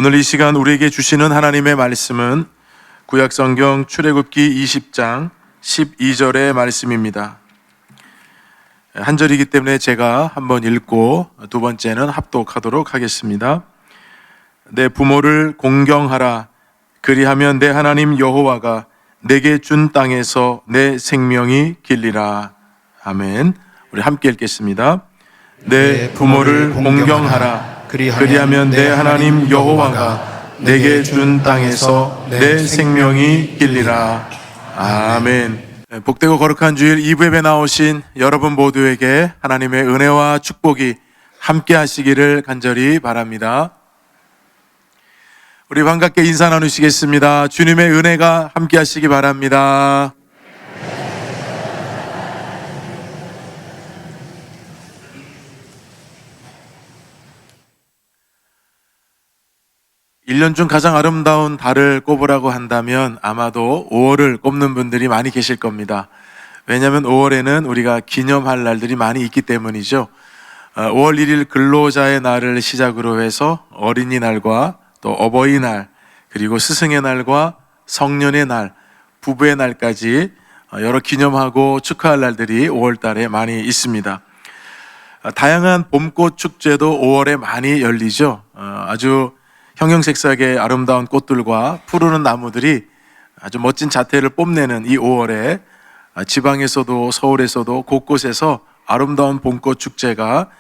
오늘 이 시간 우리에게 주시는 하나님의 말씀은 구약성경 출애굽기 20장 12절의 말씀입니다. 한 절이기 때문에 제가 한번 읽고 두 번째는 합독하도록 하겠습니다. 내 부모를 공경하라. 그리하면 내 하나님 여호와가 내게 준 땅에서 내 생명이 길리라. 아멘. 우리 함께 읽겠습니다. 내 부모를 공경하라. 그리하면 내 하나님 여호와가 내게 준 땅에서 내 생명이 길리라. 아멘. 복되고 거룩한 주일 2부 예배 나오신 여러분 모두에게 하나님의 은혜와 축복이 함께 하시기를 간절히 바랍니다. 우리 반갑게 인사 나누시겠습니다. 주님의 은혜가 함께 하시기 바랍니다. 1년 중 가장 아름다운 달을 꼽으라고 한다면 아마도 5월을 꼽는 분들이 많이 계실 겁니다. 왜냐하면 5월에는 우리가 기념할 날들이 많이 있기 때문이죠. 5월 1일 근로자의 날을 시작으로 해서 어린이날과 또 어버이날, 그리고 스승의 날과 성년의 날, 부부의 날까지 여러 기념하고 축하할 날들이 5월 달에 많이 있습니다. 다양한 봄꽃 축제도 5월에 많이 열리죠. 아주 형형색색의 아름다운 꽃들과 푸르른 나무들이 아주 멋진 자태를 뽐내는 이 5월에 지방에서도 서울에서도 곳곳에서 아름다운 봄꽃 축제가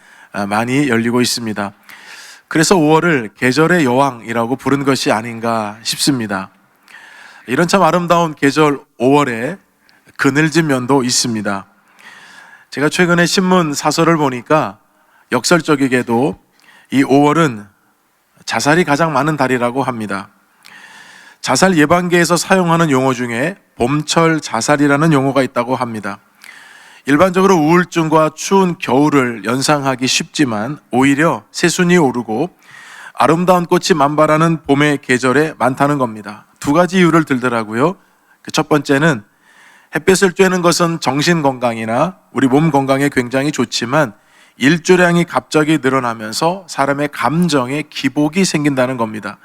많이 열리고 있습니다. 그래서 5월을 계절의 여왕이라고 부른 것이 아닌가 싶습니다. 이런 참 아름다운 계절 5월에 그늘진 면도 있습니다. 제가 최근에 신문 사설을 보니까 역설적이게도 이 5월은 자살이 가장 많은 달이라고 합니다. 자살 예방계에서 사용하는 용어 중에 봄철 자살이라는 용어가 있다고 합니다. 일반적으로 우울증과 추운 겨울을 연상하기 쉽지만 오히려 새순이 오르고 아름다운 꽃이 만발하는 봄의 계절에 많다는 겁니다. 두 가지 이유를 들더라고요. 첫 번째는 햇볕을 쬐는 것은 정신 건강이나 우리 몸 건강에 굉장히 좋지만 일조량이 갑자기 늘어나면서 사람의 감정에 기복이 생긴다는 겁니다.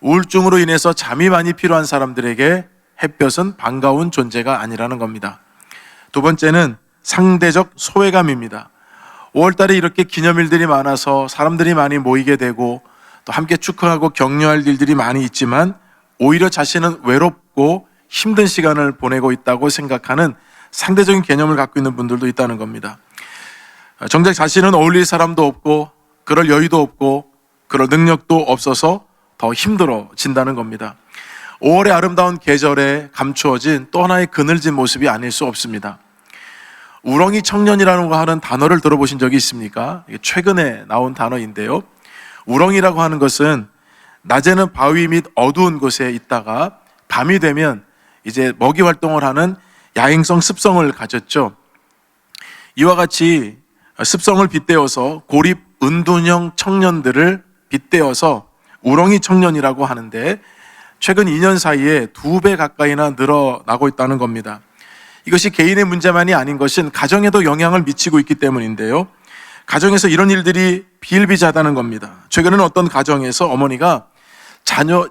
우울증으로 인해서 잠이 많이 필요한 사람들에게 햇볕은 반가운 존재가 아니라는 겁니다. 두 번째는 상대적 소외감입니다. 5월달에 이렇게 기념일들이 많아서 사람들이 많이 모이게 되고 또 함께 축하하고 격려할 일들이 많이 있지만 오히려 자신은 외롭고 힘든 시간을 보내고 있다고 생각하는 상대적인 개념을 갖고 있는 분들도 있다는 겁니다. 정작 자신은 어울릴 사람도 없고 그럴 여유도 없고 그럴 능력도 없어서 더 힘들어진다는 겁니다. 5월의 아름다운 계절에 감추어진 또 하나의 그늘진 모습이 아닐 수 없습니다. 우렁이 청년이라는 거 하는 단어를 들어보신 적이 있습니까? 이게 최근에 나온 단어인데요. 우렁이라고 하는 것은 낮에는 바위 및 어두운 곳에 있다가 밤이 되면 이제 먹이 활동을 하는 야행성 습성을 가졌죠. 이와 같이 습성을 빗대어서 고립 은둔형 청년들을 빗대어서 우렁이 청년이라고 하는데 최근 2년 사이에 2배 가까이나 늘어나고 있다는 겁니다. 이것이 개인의 문제만이 아닌 것은 가정에도 영향을 미치고 있기 때문인데요. 가정에서 이런 일들이 비일비재하다는 겁니다. 최근에는 어떤 가정에서 어머니가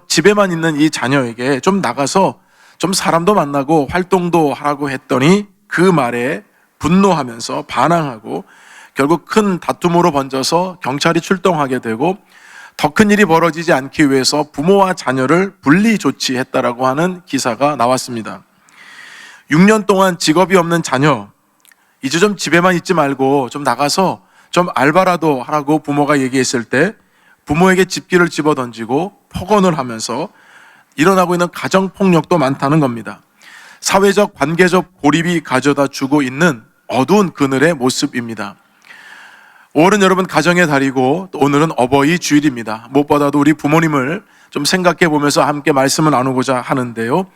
집에만 있는 이 자녀에게 좀 나가서 좀 사람도 만나고 활동도 하라고 했더니 그 말에 분노하면서 반항하고 결국 큰 다툼으로 번져서 경찰이 출동하게 되고 더 큰 일이 벌어지지 않기 위해서 부모와 자녀를 분리 조치했다라고 하는 기사가 나왔습니다. 6년 동안 직업이 없는 자녀, 이제 좀 집에만 있지 말고 좀 나가서 좀 알바라도 하라고 부모가 얘기했을 때 부모에게 집기를 집어던지고 폭언을 하면서 일어나고 있는 가정폭력도 많다는 겁니다. 사회적 관계적 고립이 가져다 주고 있는 어두운 그늘의 모습입니다. 5월은 여러분 가정의 달이고 또 오늘은 어버이 주일입니다. 무엇보다도 우리 부모님을 좀 생각해 보면서 함께 말씀을 나누고자 하는데요.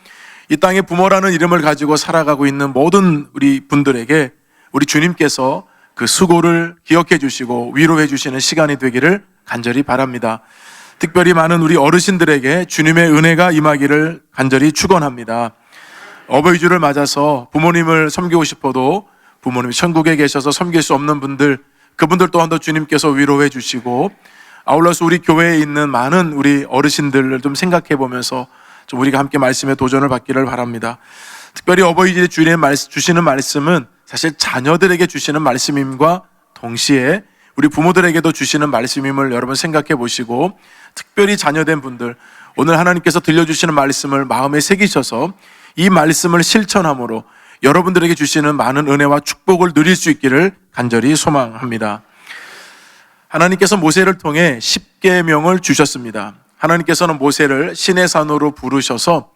이 땅에 부모라는 이름을 가지고 살아가고 있는 모든 우리 분들에게 우리 주님께서 그 수고를 기억해 주시고 위로해 주시는 시간이 되기를 간절히 바랍니다. 특별히 많은 우리 어르신들에게 주님의 은혜가 임하기를 간절히 축원합니다. 어버이 주를 맞아서 부모님을 섬기고 싶어도 부모님이 천국에 계셔서 섬길 수 없는 분들, 그분들 또한도 주님께서 위로해 주시고 아울러서 우리 교회에 있는 많은 우리 어르신들을 좀 생각해 보면서 좀 우리가 함께 말씀에 도전을 받기를 바랍니다. 특별히 어버이날에 주시는 말씀은 사실 자녀들에게 주시는 말씀임과 동시에 우리 부모들에게도 주시는 말씀임을 여러분 생각해 보시고, 특별히 자녀된 분들, 오늘 하나님께서 들려주시는 말씀을 마음에 새기셔서 이 말씀을 실천함으로 여러분들에게 주시는 많은 은혜와 축복을 누릴 수 있기를 간절히 소망합니다. 하나님께서 모세를 통해 10계명을 주셨습니다. 하나님께서는 모세를 신의 산으로 부르셔서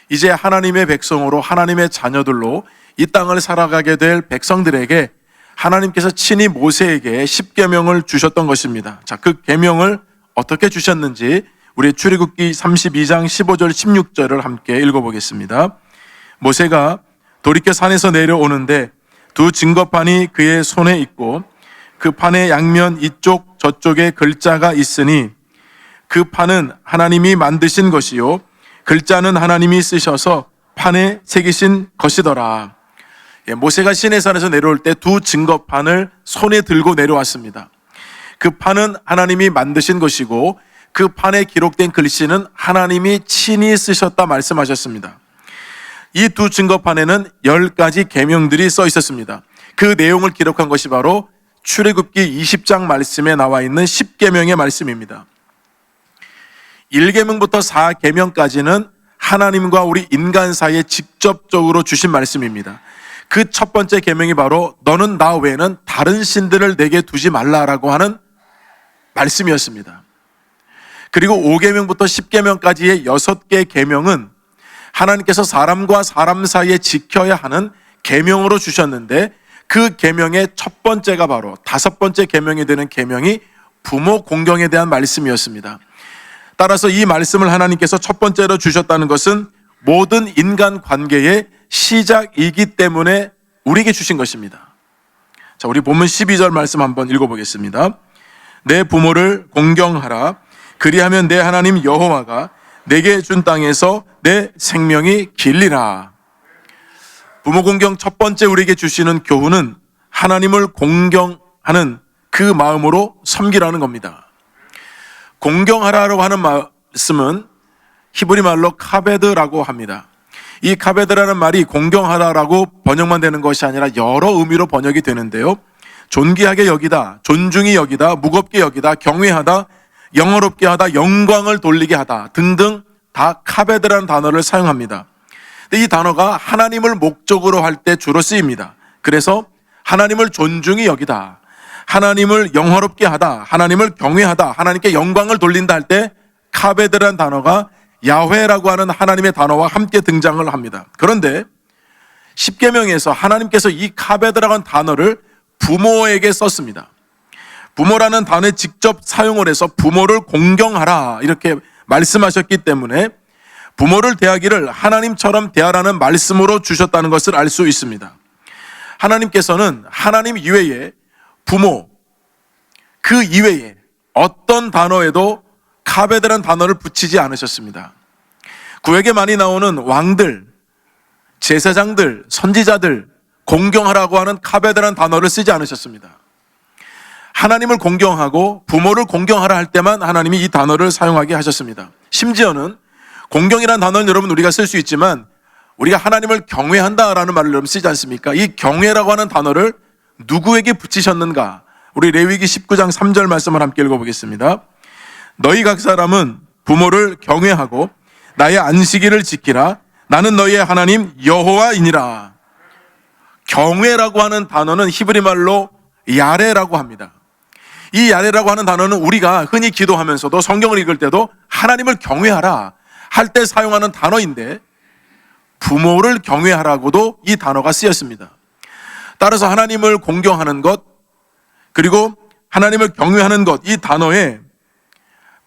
이제 하나님의 백성으로, 하나님의 자녀들로 이 땅을 살아가게 될 백성들에게 하나님께서 친히 모세에게 10계명을 주셨던 것입니다. 자, 그 계명을 어떻게 주셨는지 우리 출애굽기 32장 15절 16절을 함께 읽어보겠습니다. 모세가 돌이켜 산에서 내려오는데 두 증거판이 그의 손에 있고 그 판의 양면 이쪽 저쪽에 글자가 있으니 그 판은 하나님이 만드신 것이요 글자는 하나님이 쓰셔서 판에 새기신 것이더라. 모세가 시내산에서 내려올 때 두 증거판을 손에 들고 내려왔습니다. 그 판은 하나님이 만드신 것이고 그 판에 기록된 글씨는 하나님이 친히 쓰셨다 말씀하셨습니다. 이 두 증거판에는 10가지 계명들이 써 있었습니다. 그 내용을 기록한 것이 바로 출애굽기 20장 말씀에 나와 있는 10계명의 말씀입니다. 1계명부터 4계명까지는 하나님과 우리 인간 사이에 직접적으로 주신 말씀입니다. 그 첫 번째 계명이 바로 너는 나 외에는 다른 신들을 내게 두지 말라라고 하는 말씀이었습니다. 그리고 5계명부터 10계명까지의 6개 계명은 하나님께서 사람과 사람 사이에 지켜야 하는 계명으로 주셨는데, 그 계명의 첫 번째가 바로 5번째 계명이 되는 계명이 부모 공경에 대한 말씀이었습니다. 따라서 이 말씀을 하나님께서 첫 번째로 주셨다는 것은 모든 인간 관계의 시작이기 때문에 우리에게 주신 것입니다. 자, 우리 본문 12절 말씀 한번 읽어보겠습니다. 내 부모를 공경하라. 그리하면 내 하나님 여호와가 내게 준 땅에서 내 생명이 길리라. 부모 공경 첫 번째 우리에게 주시는 교훈은 하나님을 공경하는 그 마음으로 섬기라는 겁니다. 공경하라고 하는 말씀은 히브리 말로 카베드라고 합니다. 이 카베드라는 말이 공경하라라고 번역만 되는 것이 아니라 여러 의미로 번역이 되는데요. 존귀하게 여기다, 존중히 여기다, 무겁게 여기다, 경외하다, 영어롭게 하다, 영광을 돌리게 하다 등등 다 카베드라는 단어를 사용합니다. 근데 이 단어가 하나님을 목적으로 할 때 주로 쓰입니다. 그래서 하나님을 존중히 여기다, 하나님을 영화롭게 하다, 하나님을 경외하다, 하나님께 영광을 돌린다 할 때 카베드라는 단어가 야훼라고 하는 하나님의 단어와 함께 등장을 합니다. 그런데 10계명에서 하나님께서 이 카베드라고 하는 단어를 부모에게 썼습니다. 부모라는 단어에 직접 사용을 해서 부모를 공경하라 이렇게 말씀하셨기 때문에 부모를 대하기를 하나님처럼 대하라는 말씀으로 주셨다는 것을 알 수 있습니다. 하나님께서는 하나님 이외에 부모, 그 이외에 어떤 단어에도 카베드라는 단어를 붙이지 않으셨습니다. 구약에 많이 나오는 왕들, 제사장들, 선지자들 공경하라고 하는 카베드라는 단어를 쓰지 않으셨습니다. 하나님을 공경하고 부모를 공경하라 할 때만 하나님이 이 단어를 사용하게 하셨습니다. 심지어는 공경이라는 단어는 여러분 우리가 쓸 수 있지만 우리가 하나님을 경외한다라는 말을 여러분 쓰지 않습니까? 이 경외라고 하는 단어를 누구에게 붙이셨는가? 우리 레위기 19장 3절 말씀을 함께 읽어보겠습니다. 너희 각 사람은 부모를 경외하고 나의 안식일을 지키라. 나는 너희의 하나님 여호와이니라. 경외라고 하는 단어는 히브리 말로 야레라고 합니다. 이 야레라고 하는 단어는 우리가 흔히 기도하면서도 성경을 읽을 때도 하나님을 경외하라 할 때 사용하는 단어인데 부모를 경외하라고도 이 단어가 쓰였습니다. 따라서 하나님을 공경하는 것 그리고 하나님을 경외하는 것, 이 단어에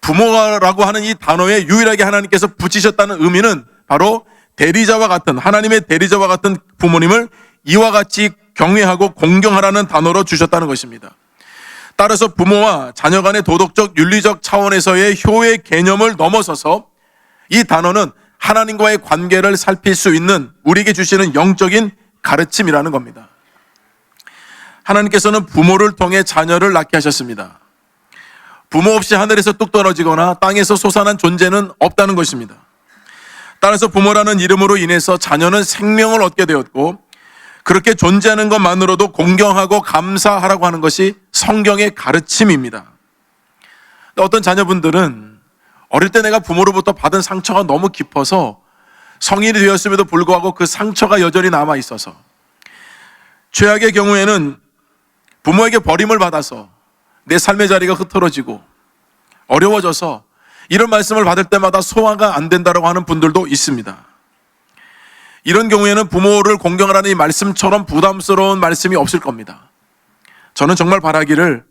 부모라고 하는 이 단어에 유일하게 하나님께서 붙이셨다는 의미는 바로 대리자와 같은, 하나님의 대리자와 같은 부모님을 이와 같이 경외하고 공경하라는 단어로 주셨다는 것입니다. 따라서 부모와 자녀 간의 도덕적, 윤리적 차원에서의 효의 개념을 넘어서서 이 단어는 하나님과의 관계를 살필 수 있는 우리에게 주시는 영적인 가르침이라는 겁니다. 하나님께서는 부모를 통해 자녀를 낳게 하셨습니다. 부모 없이 하늘에서 뚝 떨어지거나 땅에서 솟아난 존재는 없다는 것입니다. 따라서 부모라는 이름으로 인해서 자녀는 생명을 얻게 되었고, 그렇게 존재하는 것만으로도 공경하고 감사하라고 하는 것이 성경의 가르침입니다. 어떤 자녀분들은 어릴 때 내가 부모로부터 받은 상처가 너무 깊어서 성인이 되었음에도 불구하고 그 상처가 여전히 남아 있어서, 최악의 경우에는 부모에게 버림을 받아서 내 삶의 자리가 흐트러지고 어려워져서 이런 말씀을 받을 때마다 소화가 안 된다고 하는 분들도 있습니다. 이런 경우에는 부모를 공경하라는 이 말씀처럼 부담스러운 말씀이 없을 겁니다. 저는 정말 바라기를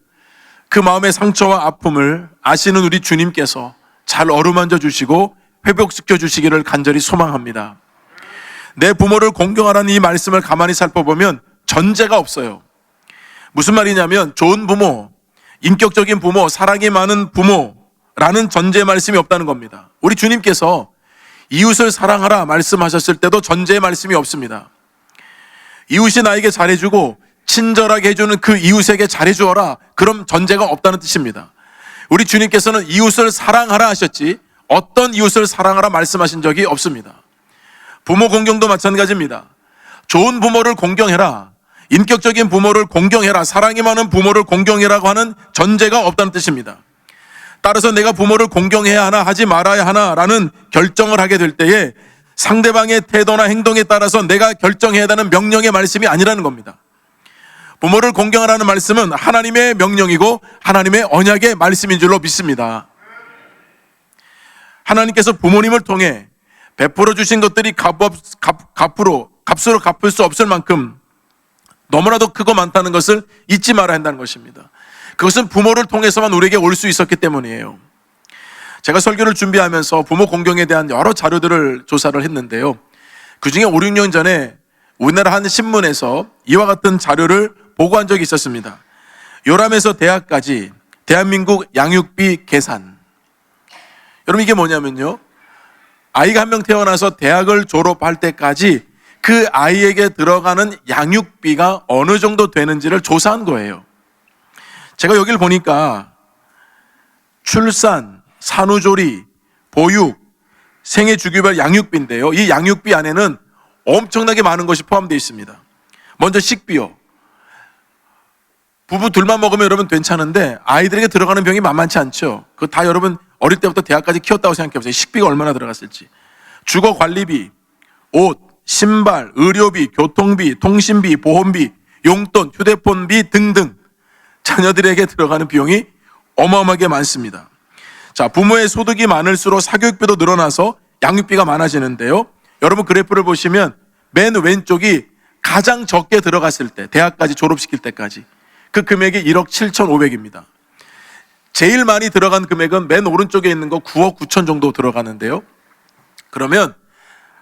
그 마음의 상처와 아픔을 아시는 우리 주님께서 잘 어루만져 주시고 회복시켜 주시기를 간절히 소망합니다. 내 부모를 공경하라는 이 말씀을 가만히 살펴보면 전제가 없어요. 무슨 말이냐면 좋은 부모, 인격적인 부모, 사랑이 많은 부모라는 전제 말씀이 없다는 겁니다. 우리 주님께서 이웃을 사랑하라 말씀하셨을 때도 전제의 말씀이 없습니다. 이웃이 나에게 잘해주고 친절하게 해주는 그 이웃에게 잘해주어라, 그럼 전제가 없다는 뜻입니다. 우리 주님께서는 이웃을 사랑하라 하셨지 어떤 이웃을 사랑하라 말씀하신 적이 없습니다. 부모 공경도 마찬가지입니다. 좋은 부모를 공경해라, 인격적인 부모를 공경해라, 사랑이 많은 부모를 공경해라고 하는 전제가 없다는 뜻입니다. 따라서 내가 부모를 공경해야 하나 하지 말아야 하나라는 결정을 하게 될 때에 상대방의 태도나 행동에 따라서 내가 결정해야 하는 명령의 말씀이 아니라는 겁니다. 부모를 공경하라는 말씀은 하나님의 명령이고 하나님의 언약의 말씀인 줄로 믿습니다. 하나님께서 부모님을 통해 베풀어 주신 것들이 값으로 갚을 수 없을 만큼 너무나도 크고 많다는 것을 잊지 말아야 한다는 것입니다. 그것은 부모를 통해서만 우리에게 올 수 있었기 때문이에요. 제가 설교를 준비하면서 부모 공경에 대한 여러 자료들을 조사를 했는데요. 그중에 5, 6년 전에 우리나라 한 신문에서 이와 같은 자료를 보고한 적이 있었습니다. 요람에서 대학까지 대한민국 양육비 계산. 여러분, 이게 뭐냐면요, 아이가 한 명 태어나서 대학을 졸업할 때까지 그 아이에게 들어가는 양육비가 어느 정도 되는지를 조사한 거예요. 제가 여기를 보니까 출산, 산후조리, 보육, 생애 주기별 양육비인데요, 이 양육비 안에는 엄청나게 많은 것이 포함되어 있습니다. 먼저 식비요. 부부 둘만 먹으면 여러분 괜찮은데 아이들에게 들어가는 비용이 만만치 않죠. 그거 다 여러분 어릴 때부터 대학까지 키웠다고 생각해보세요. 식비가 얼마나 들어갔을지. 주거 관리비, 옷, 신발, 의료비, 교통비, 통신비, 보험비, 용돈, 휴대폰비 등등 자녀들에게 들어가는 비용이 어마어마하게 많습니다. 자, 부모의 소득이 많을수록 사교육비도 늘어나서 양육비가 많아지는데요. 여러분 그래프를 보시면 맨 왼쪽이 가장 적게 들어갔을 때, 대학까지 졸업시킬 때까지 그 금액이 1억 7,500입니다. 제일 많이 들어간 금액은 맨 오른쪽에 있는 거 9억 9천 정도 들어가는데요. 그러면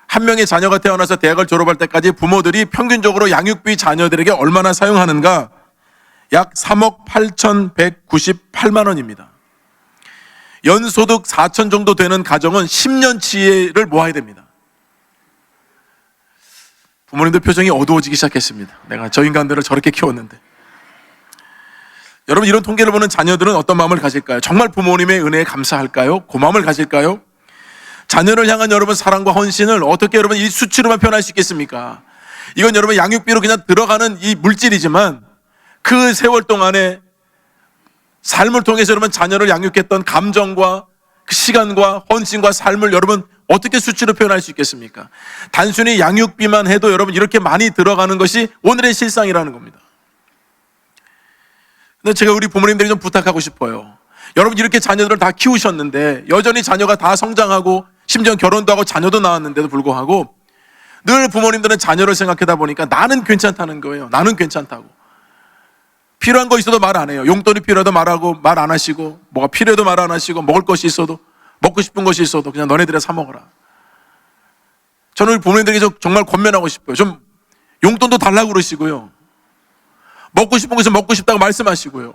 한 명의 자녀가 태어나서 대학을 졸업할 때까지 부모들이 평균적으로 양육비 자녀들에게 얼마나 사용하는가? 약 3억 8,198만 원입니다. 연소득 4천 정도 되는 가정은 10년치를 모아야 됩니다. 부모님들 표정이 어두워지기 시작했습니다. 내가 저 인간들을 저렇게 키웠는데. 여러분, 이런 통계를 보는 자녀들은 어떤 마음을 가질까요? 정말 부모님의 은혜에 감사할까요? 고마움을 가질까요? 자녀를 향한 여러분 사랑과 헌신을 어떻게 여러분 이 수치로만 표현할 수 있겠습니까? 이건 여러분 양육비로 그냥 들어가는 이 물질이지만 그 세월 동안에 삶을 통해서 여러분 자녀를 양육했던 감정과 그 시간과 헌신과 삶을 여러분 어떻게 수치로 표현할 수 있겠습니까? 단순히 양육비만 해도 여러분 이렇게 많이 들어가는 것이 오늘의 실상이라는 겁니다. 근데 제가 우리 부모님들이 좀 부탁하고 싶어요. 여러분 이렇게 자녀들을 다 키우셨는데 여전히 자녀가 다 성장하고 심지어 결혼도 하고 자녀도 낳았는데도 불구하고 늘 부모님들은 자녀를 생각하다 보니까 나는 괜찮다는 거예요. 나는 괜찮다고. 필요한 거 있어도 말 안 해요. 용돈이 필요해도 말하고 말 안 하시고, 뭐가 필요해도 말 안 하시고, 먹을 것이 있어도, 먹고 싶은 것이 있어도 그냥 너네들이 사 먹어라. 저는 우리 부모님들에게 정말 권면하고 싶어요. 좀 용돈도 달라고 그러시고요. 먹고 싶은 것을 먹고 싶다고 말씀하시고요.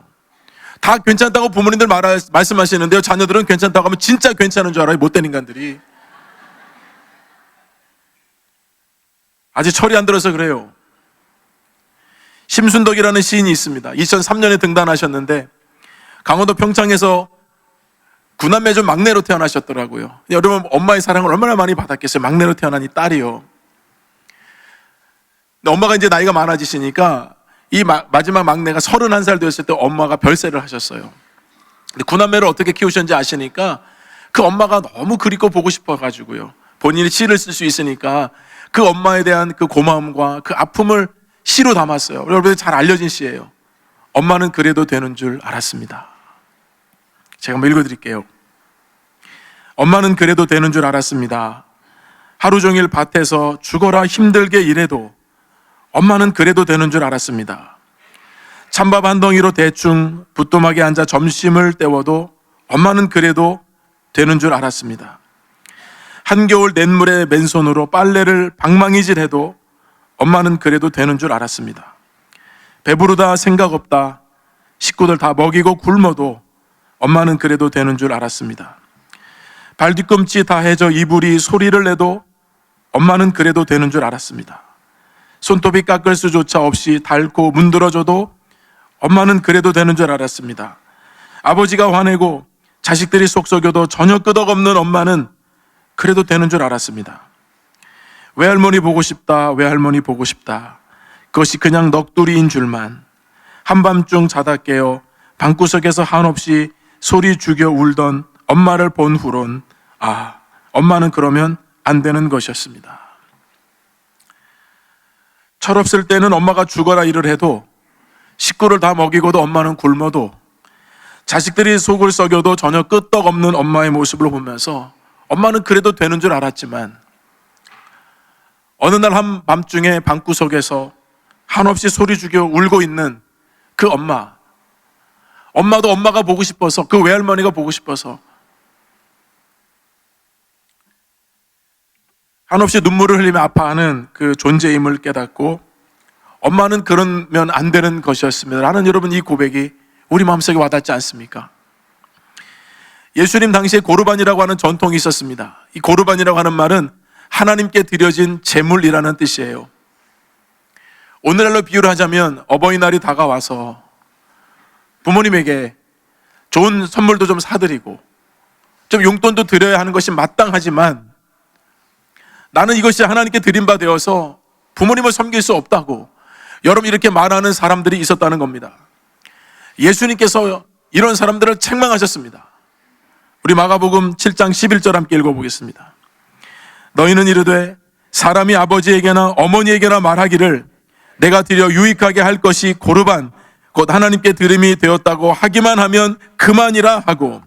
다 괜찮다고 부모님들 말씀하시는데요, 자녀들은 괜찮다고 하면 진짜 괜찮은 줄 알아요. 못된 인간들이. 아직 철이 안 들어서 그래요. 심순덕이라는 시인이 있습니다. 2003년에 등단하셨는데 강원도 평창에서 구남매 중 막내로 태어나셨더라고요. 여러분, 엄마의 사랑을 얼마나 많이 받았겠어요. 막내로 태어난 이 딸이요. 근데 엄마가 이제 나이가 많아지시니까 이 마지막 막내가 31살 되었을 때 엄마가 별세를 하셨어요. 근데 구남매를 어떻게 키우셨는지 아시니까 그 엄마가 너무 그립고 보고 싶어가지고요. 본인이 시를 쓸 수 있으니까 그 엄마에 대한 그 고마움과 그 아픔을 시로 담았어요. 여러분들 잘 알려진 시예요. 엄마는 그래도 되는 줄 알았습니다. 제가 한번 읽어드릴게요. 엄마는 그래도 되는 줄 알았습니다. 하루 종일 밭에서 죽어라 힘들게 일해도 엄마는 그래도 되는 줄 알았습니다. 찬밥 한 덩이로 대충 부뚜막에 앉아 점심을 때워도 엄마는 그래도 되는 줄 알았습니다. 한겨울 냇물에 맨손으로 빨래를 방망이질해도 엄마는 그래도 되는 줄 알았습니다. 배부르다 생각 없다 식구들 다 먹이고 굶어도 엄마는 그래도 되는 줄 알았습니다. 발 뒤꿈치 다 해져 이불이 소리를 내도 엄마는 그래도 되는 줄 알았습니다. 손톱이 깎을 수조차 없이 닳고 문드러져도 엄마는 그래도 되는 줄 알았습니다. 아버지가 화내고 자식들이 속썩여도 전혀 끄덕없는 엄마는 그래도 되는 줄 알았습니다. 외할머니 보고 싶다, 외할머니 보고 싶다. 그것이 그냥 넋두리인 줄만. 한밤중 자다 깨어 방구석에서 한없이 소리 죽여 울던 엄마를 본 후론 엄마는 그러면 안 되는 것이었습니다. 철없을 때는 엄마가 죽어라 일을 해도 식구를 다 먹이고도 엄마는 굶어도 자식들이 속을 썩여도 전혀 끄떡없는 엄마의 모습을 보면서 엄마는 그래도 되는 줄 알았지만 어느 날 한밤중에 방구석에서 한없이 소리 죽여 울고 있는 그 엄마도 엄마가 보고 싶어서, 그 외할머니가 보고 싶어서 한없이 눈물을 흘리며 아파하는 그 존재임을 깨닫고 엄마는 그러면 안 되는 것이었습니다 라는 여러분, 이 고백이 우리 마음속에 와닿지 않습니까? 예수님 당시에 고르반이라고 하는 전통이 있었습니다. 이 고르반이라고 하는 말은 하나님께 드려진 제물이라는 뜻이에요. 오늘날로 비유를 하자면 어버이날이 다가와서 부모님에게 좋은 선물도 좀 사드리고 좀 용돈도 드려야 하는 것이 마땅하지만 나는 이것이 하나님께 드린 바 되어서 부모님을 섬길 수 없다고 여러분, 이렇게 말하는 사람들이 있었다는 겁니다. 예수님께서 이런 사람들을 책망하셨습니다. 우리 마가복음 7장 11절 함께 읽어보겠습니다. 너희는 이르되 사람이 아버지에게나 어머니에게나 말하기를 내가 드려 유익하게 할 것이 고르반 곧 하나님께 드림이 되었다고 하기만 하면 그만이라 하고,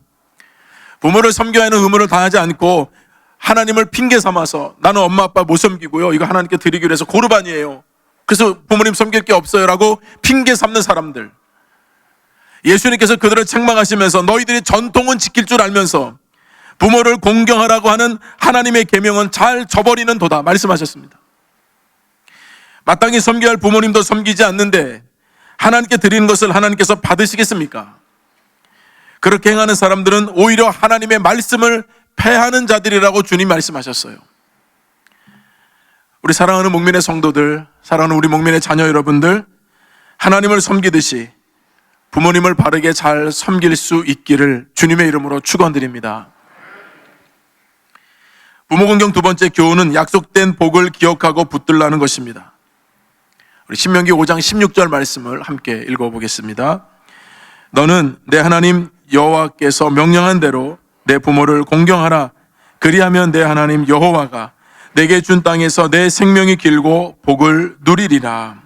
부모를 섬겨야 하는 의무를 다하지 않고 하나님을 핑계 삼아서 나는 엄마 아빠 못 섬기고요, 이거 하나님께 드리기로 해서 고르반이에요, 그래서 부모님 섬길 게 없어요 라고 핑계 삼는 사람들, 예수님께서 그들을 책망하시면서 너희들이 전통은 지킬 줄 알면서 부모를 공경하라고 하는 하나님의 계명은 잘 저버리는 도다 말씀하셨습니다. 마땅히 섬겨야 할 부모님도 섬기지 않는데 하나님께 드리는 것을 하나님께서 받으시겠습니까? 그렇게 행하는 사람들은 오히려 하나님의 말씀을 패하는 자들이라고 주님 말씀하셨어요. 우리 사랑하는 목민의 성도들, 사랑하는 우리 목민의 자녀 여러분들, 하나님을 섬기듯이 부모님을 바르게 잘 섬길 수 있기를 주님의 이름으로 축원드립니다. 부모공경 두 번째 교훈은 약속된 복을 기억하고 붙들라는 것입니다. 우리 신명기 5장 16절 말씀을 함께 읽어보겠습니다. 너는 내 하나님 여호와께서 명령한 대로 내 부모를 공경하라. 그리하면 내 하나님 여호와가 내게 준 땅에서 내 생명이 길고 복을 누리리라.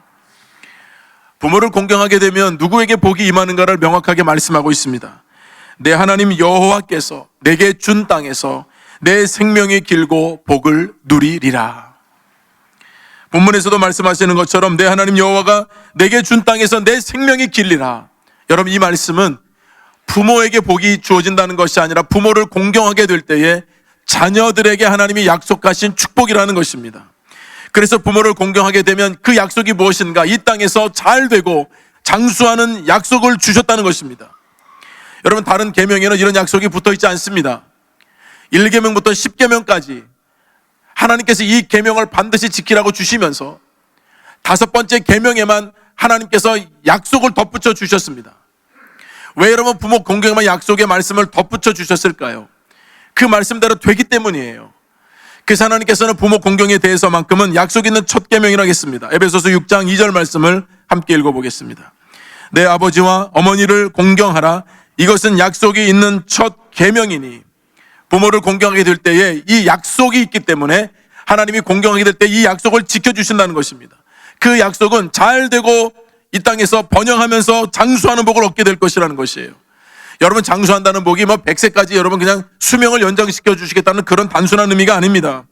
부모를 공경하게 되면 누구에게 복이 임하는가를 명확하게 말씀하고 있습니다. 내 하나님 여호와께서 내게 준 땅에서 내 생명이 길고 복을 누리리라. 본문에서도 말씀하시는 것처럼 내 하나님 여호와가 내게 준 땅에서 내 생명이 길리라. 여러분, 이 말씀은 부모에게 복이 주어진다는 것이 아니라 부모를 공경하게 될 때에 자녀들에게 하나님이 약속하신 축복이라는 것입니다. 그래서 부모를 공경하게 되면 그 약속이 무엇인가? 이 땅에서 잘 되고 장수하는 약속을 주셨다는 것입니다. 여러분, 다른 계명에는 이런 약속이 붙어 있지 않습니다. 1계명부터 10계명까지 하나님께서 이 계명을 반드시 지키라고 주시면서 5번째 계명에만 하나님께서 약속을 덧붙여 주셨습니다. 왜 여러분 부모 공경만 약속의 말씀을 덧붙여 주셨을까요? 그 말씀대로 되기 때문이에요. 그래서 하나님께서는 부모 공경에 대해서만큼은 약속 있는 첫 계명이라고 했습니다. 에베소서 6장 2절 말씀을 함께 읽어보겠습니다. 내 아버지와 어머니를 공경하라. 이것은 약속이 있는 첫 계명이니. 부모를 공경하게 될 때에 이 약속이 있기 때문에 하나님이 공경하게 될 때 이 약속을 지켜주신다는 것입니다. 그 약속은 잘 되고 이 땅에서 번영하면서 장수하는 복을 얻게 될 것이라는 것이에요. 여러분, 장수한다는 복이 100세까지 여러분 그냥 수명을 연장시켜 주시겠다는 그런 단순한 의미가 아닙니다.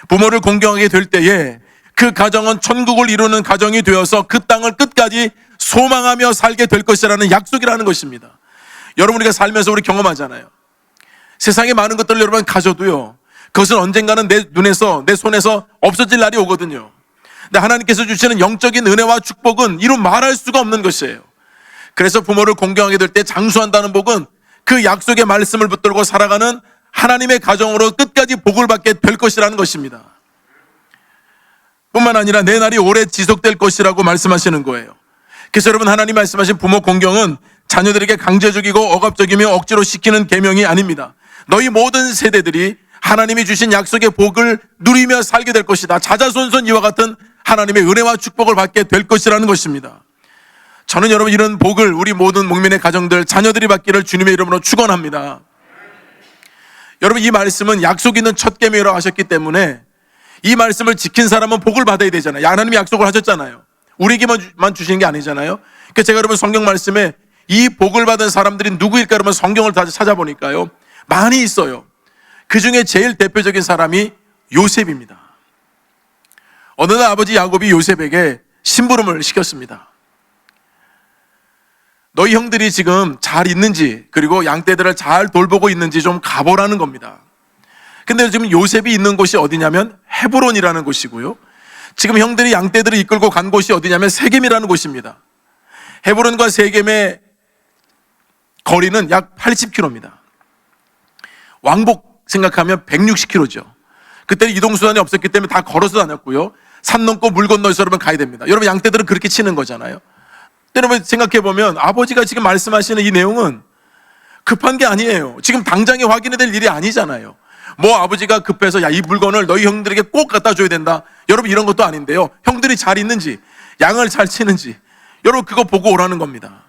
부모를 공경하게 될 때에 그 가정은 천국을 이루는 가정이 되어서 그 땅을 끝까지 소망하며 살게 될 것이라는 약속이라는 것입니다. 여러분, 우리가 살면서 우리 경험하잖아요. 세상에 많은 것들을 여러분 가져도요, 그것은 언젠가는 내 눈에서, 내 손에서 없어질 날이 오거든요. 근데 하나님께서 주시는 영적인 은혜와 축복은 이루 말할 수가 없는 것이에요. 그래서 부모를 공경하게 될 때 장수한다는 복은 그 약속의 말씀을 붙들고 살아가는 하나님의 가정으로 끝까지 복을 받게 될 것이라는 것입니다. 뿐만 아니라 내 날이 오래 지속될 것이라고 말씀하시는 거예요. 그래서 여러분, 하나님 말씀하신 부모 공경은 자녀들에게 강제적이고 억압적이며 억지로 시키는 계명이 아닙니다. 너희 모든 세대들이 하나님이 주신 약속의 복을 누리며 살게 될 것이다. 자자손손 이와 같은 하나님의 은혜와 축복을 받게 될 것이라는 것입니다. 저는 여러분, 이런 복을 우리 모든 목민의 가정들, 자녀들이 받기를 주님의 이름으로 축원합니다. 여러분, 이 말씀은 약속 있는 첫 계명이라고 하셨기 때문에 이 말씀을 지킨 사람은 복을 받아야 되잖아요. 하나님이 약속을 하셨잖아요. 우리에게만 주시는 게 아니잖아요. 그러니까 제가 여러분 성경 말씀에 이 복을 받은 사람들이 누구일까 여러분 성경을 다 찾아보니까요, 많이 있어요. 그 중에 제일 대표적인 사람이 요셉입니다. 어느 날 아버지 야곱이 요셉에게 심부름을 시켰습니다. 너희 형들이 지금 잘 있는지, 그리고 양떼들을 잘 돌보고 있는지 좀 가보라는 겁니다. 근데 지금 요셉이 있는 곳이 어디냐면 헤브론이라는 곳이고요, 지금 형들이 양떼들을 이끌고 간 곳이 어디냐면 세겜이라는 곳입니다. 헤브론과 세겜의 거리는 약 80km입니다. 왕복 생각하면 160km죠. 그때는 이동수단이 없었기 때문에 다 걸어서 다녔고요, 산 넘고 물 건너서 여러분 가야 됩니다. 여러분, 양떼들은 그렇게 치는 거잖아요. 여러분 생각해보면 아버지가 지금 말씀하시는 이 내용은 급한 게 아니에요. 지금 당장에 확인해야 될 일이 아니잖아요. 뭐 아버지가 급해서 야, 이 물건을 너희 형들에게 꼭 갖다 줘야 된다, 여러분 이런 것도 아닌데요. 형들이 잘 있는지, 양을 잘 치는지, 여러분 그거 보고 오라는 겁니다.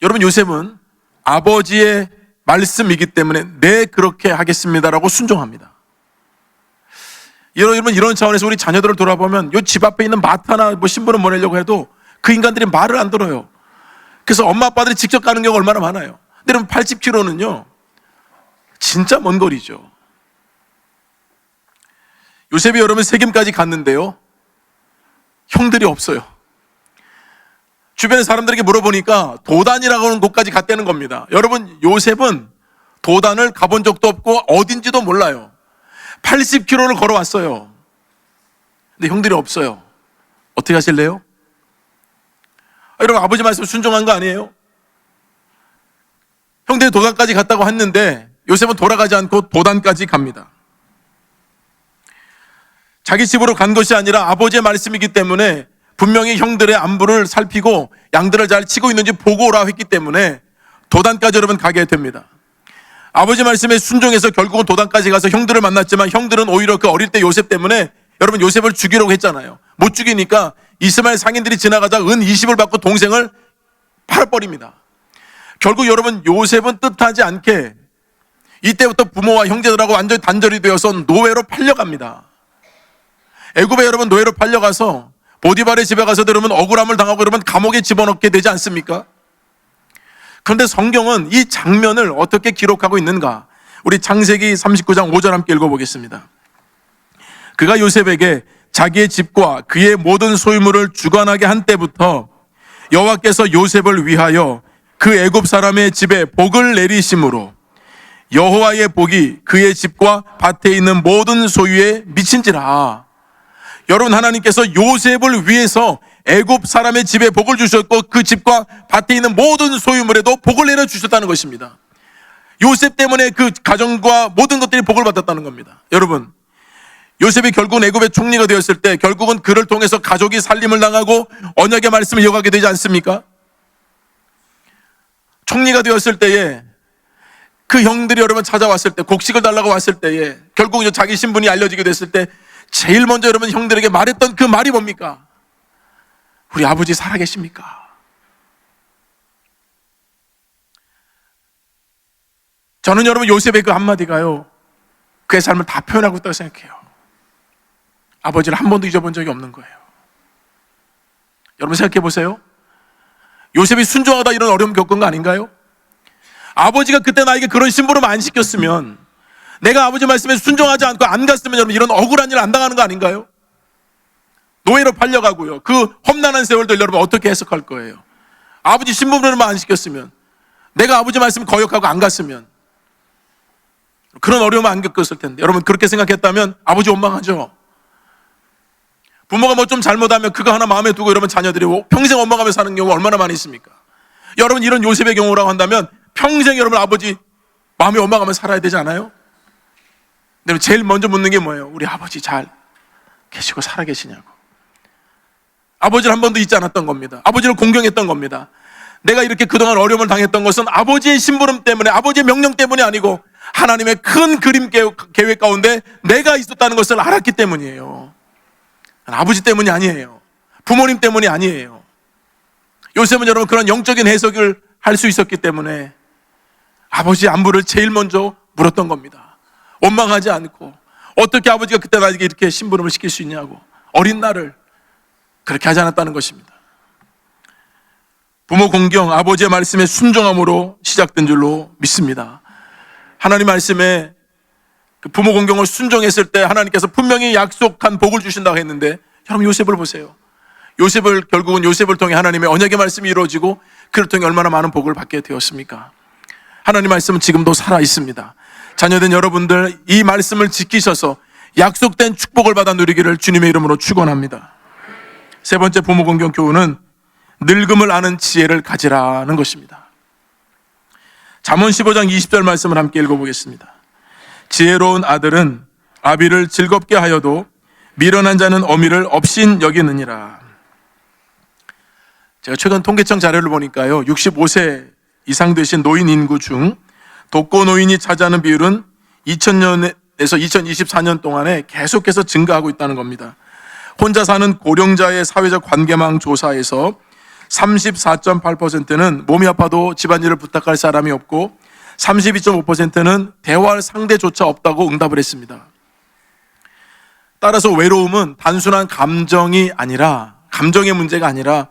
여러분, 요셉은 아버지의 말씀이기 때문에 네, 그렇게 하겠습니다라고 순종합니다. 여러분, 이런 차원에서 우리 자녀들을 돌아보면 요 집 앞에 있는 마트 하나 신부름 보내려고 해도 그 인간들이 말을 안 들어요. 그래서 엄마 아빠들이 직접 가는 경우가 얼마나 많아요. 근데 여러분, 80km는요 진짜 먼 거리죠. 요셉이 여러분 세겜까지 갔는데요, 형들이 없어요. 주변의 사람들에게 물어보니까 도단이라고 하는 곳까지 갔다는 겁니다. 여러분, 요셉은 도단을 가본 적도 없고 어딘지도 몰라요. 80km를 걸어왔어요. 근데 형들이 없어요. 어떻게 하실래요? 여러분, 아버지 말씀 순종한 거 아니에요? 형들이 도단까지 갔다고 했는데 요셉은 돌아가지 않고 도단까지 갑니다. 자기 집으로 간 것이 아니라 아버지의 말씀이기 때문에 분명히 형들의 안부를 살피고 양들을 잘 치고 있는지 보고 오라 했기 때문에 도단까지 여러분 가게 됩니다. 아버지 말씀에 순종해서 결국은 도단까지 가서 형들을 만났지만 형들은 오히려 그 어릴 때 요셉 때문에 여러분 요셉을 죽이려고 했잖아요. 못 죽이니까 이스마엘 상인들이 지나가다 은 20을 받고 동생을 팔아버립니다. 결국 여러분, 요셉은 뜻하지 않게 이때부터 부모와 형제들하고 완전히 단절이 되어서 노예로 팔려갑니다. 애굽에 여러분 노예로 팔려가서 보디발의 집에 가서 여러분 억울함을 당하고 여러분 감옥에 집어넣게 되지 않습니까? 그런데 성경은 이 장면을 어떻게 기록하고 있는가? 우리 창세기 39장 5절 함께 읽어보겠습니다. 그가 요셉에게 자기의 집과 그의 모든 소유물을 주관하게 한 때부터 여호와께서 요셉을 위하여 그 애굽 사람의 집에 복을 내리심으로 여호와의 복이 그의 집과 밭에 있는 모든 소유에 미친지라. 여러분, 하나님께서 요셉을 위해서 애굽 사람의 집에 복을 주셨고 그 집과 밭에 있는 모든 소유물에도 복을 내려주셨다는 것입니다. 요셉 때문에 그 가정과 모든 것들이 복을 받았다는 겁니다. 여러분, 요셉이 결국은 애굽의 총리가 되었을 때 결국은 그를 통해서 가족이 살림을 당하고 언약의 말씀을 이어가게 되지 않습니까? 총리가 되었을 때에 그 형들이 여러분 찾아왔을 때, 곡식을 달라고 왔을 때에, 결국 이제 자기 신분이 알려지게 됐을 때 제일 먼저 여러분 형들에게 말했던 그 말이 뭡니까? 우리 아버지 살아계십니까? 저는 여러분 요셉의 그 한마디가요, 그의 삶을 다 표현하고 있다고 생각해요. 아버지를 한 번도 잊어본 적이 없는 거예요. 여러분 생각해 보세요. 요셉이 순종하다 이런 어려움 겪은 거 아닌가요? 아버지가 그때 나에게 그런 심부름 안 시켰으면, 내가 아버지 말씀에 순종하지 않고 안 갔으면 여러분 이런 억울한 일 안 당하는 거 아닌가요? 노예로 팔려가고요. 그 험난한 세월들 여러분 어떻게 해석할 거예요? 아버지 심부름만 안 시켰으면, 내가 아버지 말씀 거역하고 안 갔으면 그런 어려움 안 겪었을 텐데, 여러분 그렇게 생각했다면 아버지 원망하죠. 부모가 뭐 좀 잘못하면 그거 하나 마음에 두고 여러분 자녀들이 평생 원망하며 사는 경우 얼마나 많이 있습니까? 여러분 이런 요셉의 경우라고 한다면 평생 여러분 아버지 마음에 원망하며 살아야 되지 않아요? 근데 제일 먼저 묻는 게 뭐예요? 우리 아버지 잘 계시고 살아계시냐고. 아버지를 한 번도 잊지 않았던 겁니다. 아버지를 공경했던 겁니다. 내가 이렇게 그동안 어려움을 당했던 것은 아버지의 심부름 때문에, 아버지의 명령 때문이 아니고 하나님의 큰 그림 계획 가운데 내가 있었다는 것을 알았기 때문이에요. 아버지 때문이 아니에요. 부모님 때문이 아니에요. 요셉은 여러분 그런 영적인 해석을 할 수 있었기 때문에 아버지의 안부를 제일 먼저 물었던 겁니다. 원망하지 않고, 어떻게 아버지가 그때 나에게 이렇게 심부름을 시킬 수 있냐고, 어린 나를 그렇게 하지 않았다는 것입니다. 부모 공경, 아버지의 말씀에 순종함으로 시작된 줄로 믿습니다. 하나님 말씀에 그 부모 공경을 순종했을 때 하나님께서 분명히 약속한 복을 주신다고 했는데, 여러분 요셉을 보세요. 결국은 요셉을 통해 하나님의 언약의 말씀이 이루어지고 그를 통해 얼마나 많은 복을 받게 되었습니까? 하나님 말씀은 지금도 살아 있습니다. 자녀된 여러분들 이 말씀을 지키셔서 약속된 축복을 받아 누리기를 주님의 이름으로 축원합니다. 세 번째 부모 공경 교훈은 늙음을 아는 지혜를 가지라는 것입니다. 잠언 15장 20절 말씀을 함께 읽어보겠습니다. 지혜로운 아들은 아비를 즐겁게 하여도 미련한 자는 어미를 업신 여기느니라. 제가 최근 통계청 자료를 보니까요, 65세 이상 되신 노인 인구 중 독거 노인이 차지하는 비율은 2000년에서 2024년 동안에 계속해서 증가하고 있다는 겁니다. 혼자 사는 고령자의 사회적 관계망 조사에서 34.8%는 몸이 아파도 집안일을 부탁할 사람이 없고 32.5%는 대화할 상대조차 없다고 응답을 했습니다. 따라서 외로움은 단순한 감정의 문제가 아니라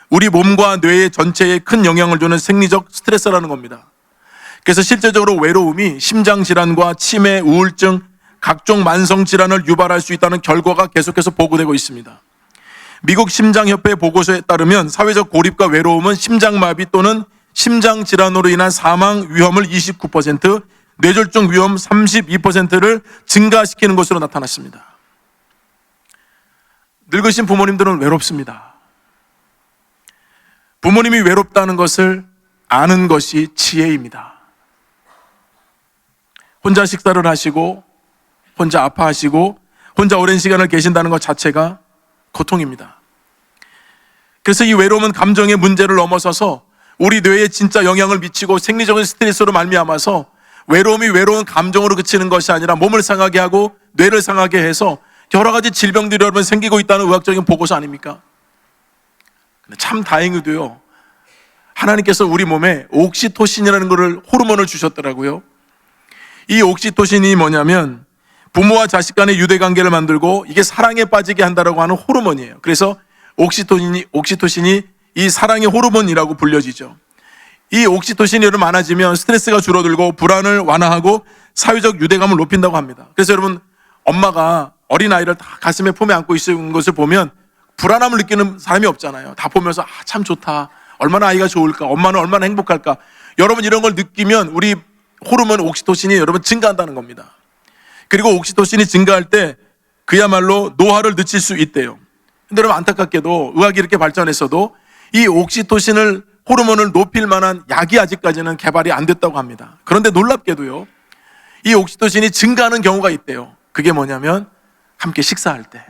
우리 몸과 뇌의 전체에 큰 영향을 주는 생리적 스트레스라는 겁니다. 그래서 실제적으로 외로움이 심장질환과 치매, 우울증, 각종 만성질환을 유발할 수 있다는 결과가 계속해서 보고되고 있습니다. 미국 심장협회 보고서에 따르면 사회적 고립과 외로움은 심장마비 또는 심장질환으로 인한 사망 위험을 29%, 뇌졸중 위험 32%를 증가시키는 것으로 나타났습니다. 늙으신 부모님들은 외롭습니다. 부모님이 외롭다는 것을 아는 것이 지혜입니다. 혼자 식사를 하시고, 혼자 아파하시고, 혼자 오랜 시간을 계신다는 것 자체가 고통입니다. 그래서 이 외로움은 감정의 문제를 넘어서서 우리 뇌에 진짜 영향을 미치고 생리적인 스트레스로 말미암아서 외로움이 외로운 감정으로 그치는 것이 아니라 몸을 상하게 하고 뇌를 상하게 해서 여러 가지 질병들이 여러분 생기고 있다는 의학적인 보고서 아닙니까? 근데 참 다행히도요, 하나님께서 우리 몸에 옥시토신이라는 호르몬을 주셨더라고요. 이 옥시토신이 뭐냐면 부모와 자식 간의 유대관계를 만들고 이게 사랑에 빠지게 한다라고 하는 호르몬이에요. 그래서 옥시토신이 이 사랑의 호르몬이라고 불려지죠. 이 옥시토신이 여러분 많아지면 스트레스가 줄어들고 불안을 완화하고 사회적 유대감을 높인다고 합니다. 그래서 여러분 엄마가 어린아이를 다 가슴에 품에 안고 있는 것을 보면 불안함을 느끼는 사람이 없잖아요. 다 보면서 참 좋다, 얼마나 아이가 좋을까, 엄마는 얼마나 행복할까. 여러분 이런 걸 느끼면 우리 호르몬 옥시토신이 여러분 증가한다는 겁니다. 그리고 옥시토신이 증가할 때 그야말로 노화를 늦출 수 있대요. 근데 여러분 안타깝게도 의학이 이렇게 발전했어도 이 옥시토신을 호르몬을 높일 만한 약이 아직까지는 개발이 안 됐다고 합니다. 그런데 놀랍게도요, 이 옥시토신이 증가하는 경우가 있대요. 그게 뭐냐면 함께 식사할 때,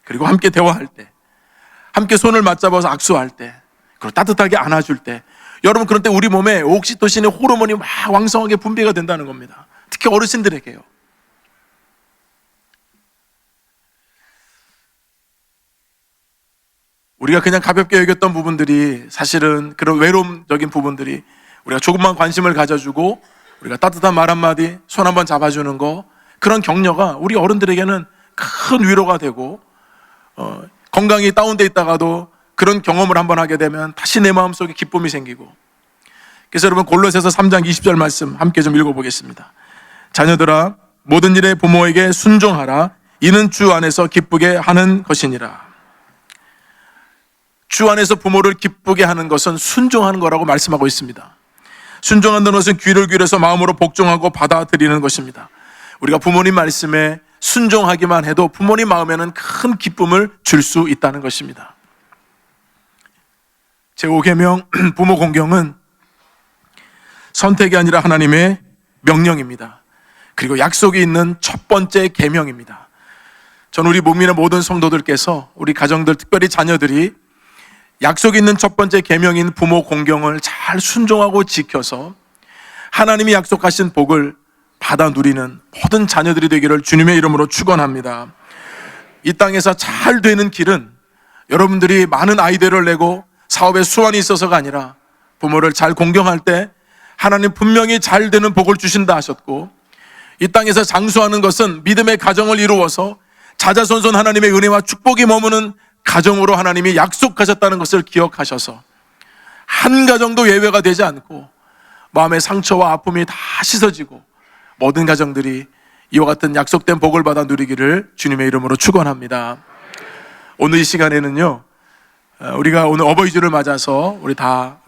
그리고 함께 대화할 때, 함께 손을 맞잡아서 악수할 때, 그리고 따뜻하게 안아줄 때, 여러분, 그런 때 우리 몸에 옥시토신의 호르몬이 막 왕성하게 분비가 된다는 겁니다. 특히 어르신들에게요. 우리가 그냥 가볍게 여겼던 부분들이 사실은 그런 외로움적인 부분들이 우리가 조금만 관심을 가져주고 우리가 따뜻한 말 한마디, 손 한번 잡아주는 거, 그런 격려가 우리 어른들에게는 큰 위로가 되고 건강이 다운돼 있다가도 그런 경험을 한번 하게 되면 다시 내 마음속에 기쁨이 생기고. 그래서 여러분, 골로새서 3장 20절 말씀 함께 좀 읽어보겠습니다. 자녀들아, 모든 일에 부모에게 순종하라. 이는 주 안에서 기쁘게 하는 것이니라. 주 안에서 부모를 기쁘게 하는 것은 순종하는 거라고 말씀하고 있습니다. 순종한다는 것은 귀를 기울여서 마음으로 복종하고 받아들이는 것입니다. 우리가 부모님 말씀에 순종하기만 해도 부모님 마음에는 큰 기쁨을 줄 수 있다는 것입니다. 제5계명 부모 공경은 선택이 아니라 하나님의 명령입니다. 그리고 약속이 있는 첫 번째 계명입니다. 전 우리 몸이나 모든 성도들께서, 우리 가정들, 특별히 자녀들이 약속이 있는 첫 번째 계명인 부모 공경을 잘 순종하고 지켜서 하나님이 약속하신 복을 받아 누리는 모든 자녀들이 되기를 주님의 이름으로 축원합니다. 이 땅에서 잘 되는 길은 여러분들이 많은 아이디어를 내고 사업에 수완이 있어서가 아니라 부모를 잘 공경할 때 하나님 분명히 잘 되는 복을 주신다 하셨고, 이 땅에서 장수하는 것은 믿음의 가정을 이루어서 자자손손 하나님의 은혜와 축복이 머무는 가정으로 하나님이 약속하셨다는 것을 기억하셔서 한 가정도 예외가 되지 않고 마음의 상처와 아픔이 다 씻어지고 모든 가정들이 이와 같은 약속된 복을 받아 누리기를 주님의 이름으로 축원합니다. 오늘 이 시간에는요, 우리가 오늘 어버이 주를 맞아서 우리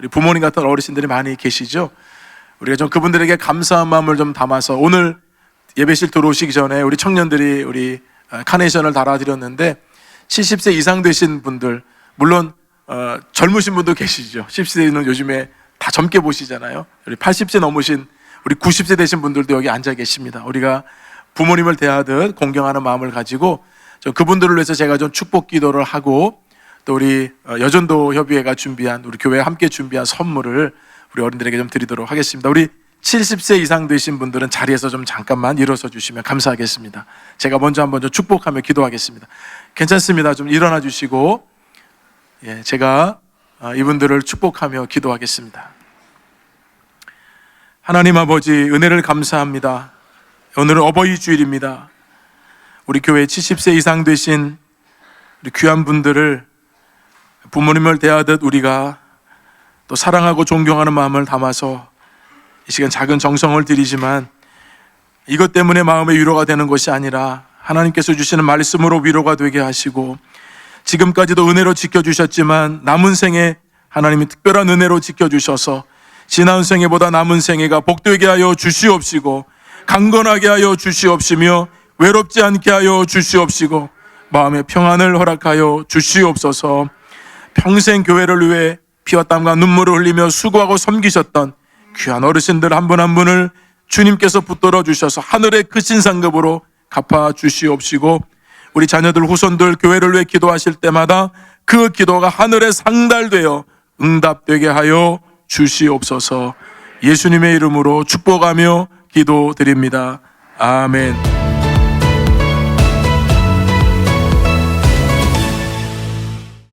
부모님 같은 어르신들이 많이 계시죠. 우리가 좀 그분들에게 감사한 마음을 좀 담아서 오늘 예배실 들어오시기 전에 우리 청년들이 우리 카네이션을 달아드렸는데, 70세 이상 되신 분들, 물론 젊으신 분도 계시죠. 10세는 요즘에 다 젊게 보시잖아요. 우리 80세 넘으신, 우리 90세 되신 분들도 여기 앉아 계십니다. 우리가 부모님을 대하듯 공경하는 마음을 가지고 좀 그분들을 위해서 제가 좀 축복 기도를 하고, 또 우리 여전도 협의회가 준비한, 우리 교회와 함께 준비한 선물을 우리 어른들에게 좀 드리도록 하겠습니다. 우리 70세 이상 되신 분들은 자리에서 좀 잠깐만 일어서 주시면 감사하겠습니다. 제가 먼저 한번 좀 축복하며 기도하겠습니다. 괜찮습니다. 좀 일어나 주시고, 제가 이분들을 축복하며 기도하겠습니다. 하나님 아버지, 은혜를 감사합니다. 오늘은 어버이 주일입니다. 우리 교회 70세 이상 되신 우리 귀한 분들을 부모님을 대하듯 우리가 또 사랑하고 존경하는 마음을 담아서 이 시간 작은 정성을 드리지만, 이것 때문에 마음의 위로가 되는 것이 아니라 하나님께서 주시는 말씀으로 위로가 되게 하시고, 지금까지도 은혜로 지켜주셨지만 남은 생에 하나님이 특별한 은혜로 지켜주셔서 지난 생애보다 남은 생애가 복되게 하여 주시옵시고, 강건하게 하여 주시옵시며 외롭지 않게 하여 주시옵시고, 마음의 평안을 허락하여 주시옵소서. 평생 교회를 위해 피와 땀과 눈물을 흘리며 수고하고 섬기셨던 귀한 어르신들 한 분 한 분을 주님께서 붙들어 주셔서 하늘의 크신 상급으로 갚아 주시옵시고, 우리 자녀들, 후손들 교회를 위해 기도하실 때마다 그 기도가 하늘에 상달되어 응답되게 하여 주시옵소서. 예수님의 이름으로 축복하며 기도드립니다. 아멘.